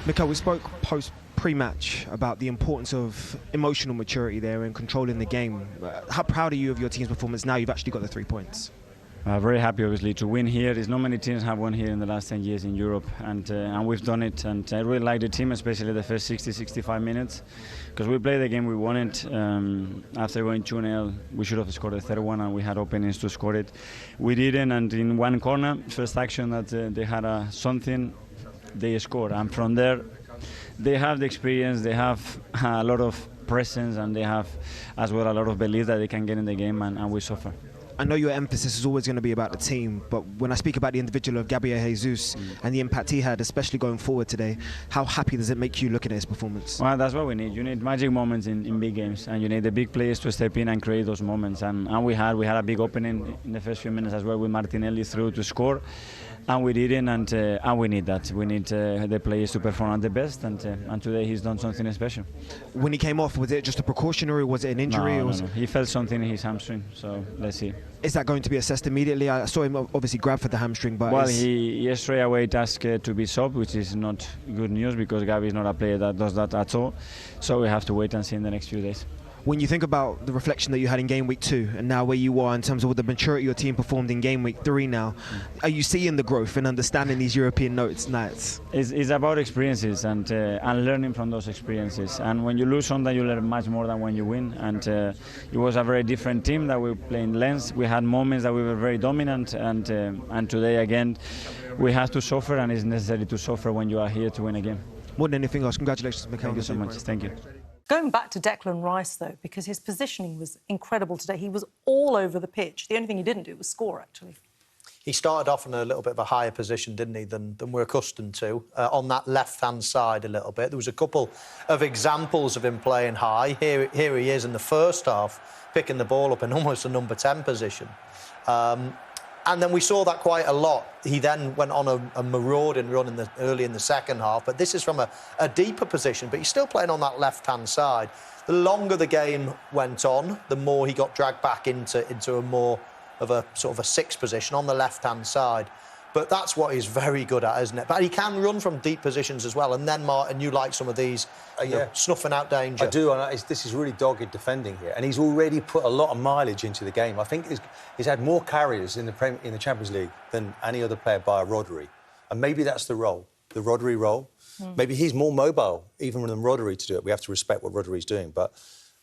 Mikel, we spoke pre-match about the importance of emotional maturity there and controlling the game. How proud are you of your team's performance now you've actually got the 3 points? Very happy, obviously, to win here. There's not many teams have won here in the last 10 years in Europe, and we've done it. And I really like the team, especially the first 60-65 minutes, because we played the game we wanted. After going 2-0, we should have scored the third one, and we had openings to score it. We didn't, and in one corner, first action that they had something, they scored. And from there, they have the experience, they have a lot of presence, and they have as well a lot of belief that they can get in the game, and we suffer. I know your emphasis is always going to be about the team, but when I speak about the individual of Gabriel Jesus and the impact he had, especially going forward today, how happy does it make you looking at his performance? Well, that's what we need. You need magic moments in big games, and you need the big players to step in and create those moments. And we had a big opening in the first few minutes as well with Martinelli through to score, and we didn't, and we need that. We need the players to perform at the best, and today he's done something special. When he came off, was it just a precautionary, was it an injury? No. He felt something in his hamstring, so let's see. Is that going to be assessed immediately? I saw him obviously grab for the hamstring, but... Well, he straight away asked to be subbed, which is not good news because Gavi is not a player that does that at all. So we have to wait and see in the next few days. When you think about the reflection that you had in game week 2 and now where you are in terms of the maturity your team performed in game week 3 now, are you seeing the growth and understanding these European nights? It's about experiences and learning from those experiences. And when you lose sometimes you learn much more than when you win. And it was a very different team that we played in Lens. We had moments that we were very dominant, and today again we have to suffer, and it's necessary to suffer when you are here to win a game. More than anything else, congratulations, Mikel. Thank you so much. Thank you. Going back to Declan Rice, though, because his positioning was incredible today. He was all over the pitch. The only thing he didn't do was score, actually. He started off in a little bit of a higher position, didn't he, than we're accustomed to, on that left-hand side a little bit. There was a couple of examples of him playing high. Here he is in the first half, picking the ball up in almost a number 10 position. And then we saw that quite a lot. He then went on a marauding run early in the second half, but this is from a deeper position, but he's still playing on that left-hand side. The longer the game went on, the more he got dragged back into a more of a sort of a 6 position on the left-hand side. But that's what he's very good at, isn't it? But he can run from deep positions as well. And then, Martin, you like some of these, snuffing out danger. I do, and this is really dogged defending here. And he's already put a lot of mileage into the game. I think he's had more carries in the Champions League than any other player by Rodri. And maybe that's the role, the Rodri role. Maybe he's more mobile, even than Rodri to do it. We have to respect what Rodri's doing. But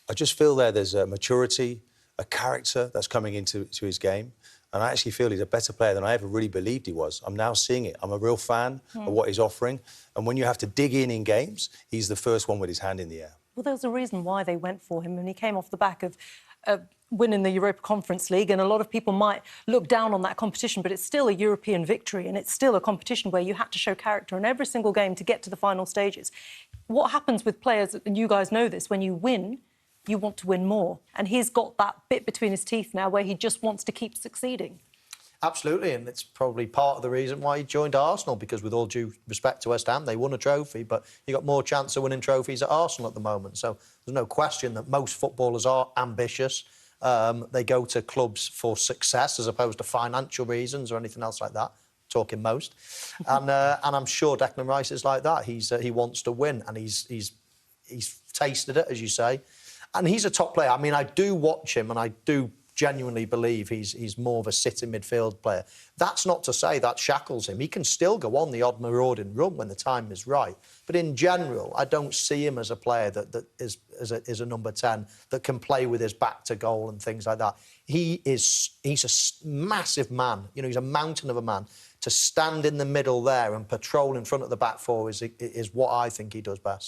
I just feel there's a maturity, a character that's coming into his game. And I actually feel he's a better player than I ever really believed he was. I'm now seeing it. I'm a real fan of what he's offering. And when you have to dig in games, he's the first one with his hand in the air. Well, there's a reason why they went for him, and he came off the back of winning the Europa Conference League, and a lot of people might look down on that competition, but it's still a European victory, and it's still a competition where you had to show character in every single game to get to the final stages. What happens with players, and you guys know this, when you win, you want to win more. And he's got that bit between his teeth now where he just wants to keep succeeding. Absolutely, and it's probably part of the reason why he joined Arsenal, because with all due respect to West Ham, they won a trophy, but you got more chance of winning trophies at Arsenal at the moment. So there's no question that most footballers are ambitious. They go to clubs for success as opposed to financial reasons or anything else like that. Talking most. And I'm sure Declan Rice is like that. He wants to win, and he's tasted it, as you say. And he's a top player. I mean, I do watch him and I do genuinely believe he's more of a sitting midfield player. That's not to say that shackles him. He can still go on the odd marauding run when the time is right. But in general, I don't see him as a player that is a number 10 that can play with his back to goal and things like that. He's a massive man. You know, he's a mountain of a man. To stand in the middle there and patrol in front of the back four is what I think he does best.